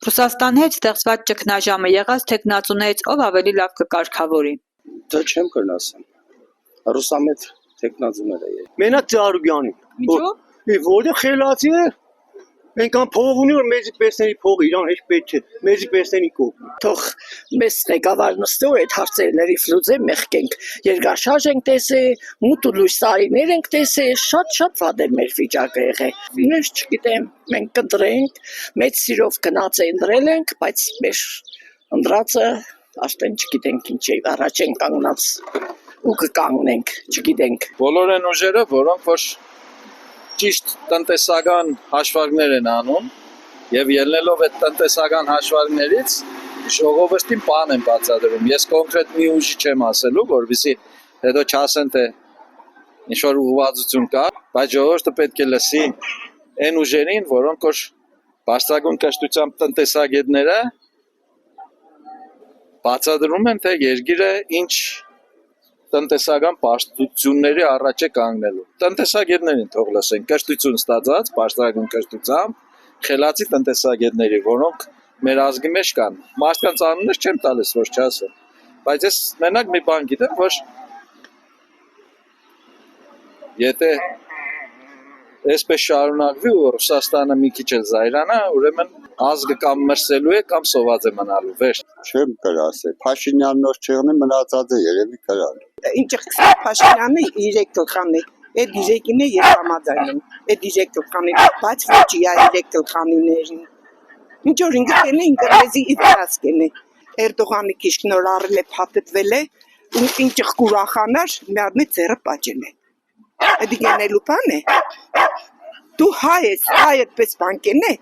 Ռուսաստանի հետ ստեղծված ճգնաժամը եղած թեկնածուներից ով ավելի լավ կկարգավորի։ Դա չեմ կարող ասեմ։ Ռուսամետ թեկնածուները է։ Մենակ Ծառուբյանին։ Ինչու՞։ Որը խելացի է։ Մենք ան փող ունի որ մեզի պեսների փողը իրան հետ պետք է մեզի պեսների կողմ թող մեզ ղեկավարն ստոր այդ հարցերների ֆլուզե մեղքենք երկաշարժ ենք տեսել մութ ու լույս տարիներ ենք տեսել շատ վատ է մեր վիճակը եղել ես չգիտեմ մենք կընտրենք մեծ սիրով գնաց ընտրել ենք բայց մեր ընտրածը արդեն չգիտենք ինչ է առաջ են կանգնած ու կկանգնենք չգիտենք բոլոր են ուժերը որոնք որ ճիշտ տնտեսական հաշվարկներ են անում եւ ելնելով այդ տնտեսական հաշվարկներից ժողովրդին բան են բացատրում։ Ես կոնկրետ մի ուժի չեմ ասելու, որովհետեւ հետո չասեն թե ինչ որ ուղղվածություն կա, բայց ժողովուրդը պետք է լսի այն ուժերին, որոնք որ բարձրագույն կրթությամբ տնտեսագետները բացատրում են թե երկիրը ինչ տնտեսական պաշտությունների առաջ է կանգնելու։ Տնտեսագետներին թող լսեն, կրթություն ստացած, բարձրագույն կրթությամբ, խելացի տնտեսագետների, որոնք մեր ազգի մեջ կան։ Մարդկանց անուններ չեմ տալիս, որ չասեմ, բայց ես մենակ մի բան գիտեմ, որ եթե այսպես շարունակվի ու Ռուսաստանը մի քիչ էլ զայրանա, ուրեմն ազգը կամ մրսելու է կամ սոված է մնալու։ Վերջ։ Չեմ կարող ասել, Փաշինյանն որ չեղնի մնացած է երևի կրան։ Ինչ խսա Փաշինյանը դիրեկտորքան է, այդ դիրեկին է ես համաձայնում, այդ դիրեկտորքան է, բայց ոչ իա դիրեկտորքանիներին։ Ինչ որ ինքն ինգլիզի իդասկեն է, Էրդողանի քիշ նոր առել է փաթեթվել է, ու ինչ կուրախանար, միառնի ծերը պատճել է։ Այդ գնելու բան է։ Դու հայ ես, հայ այդպես բանկեն է։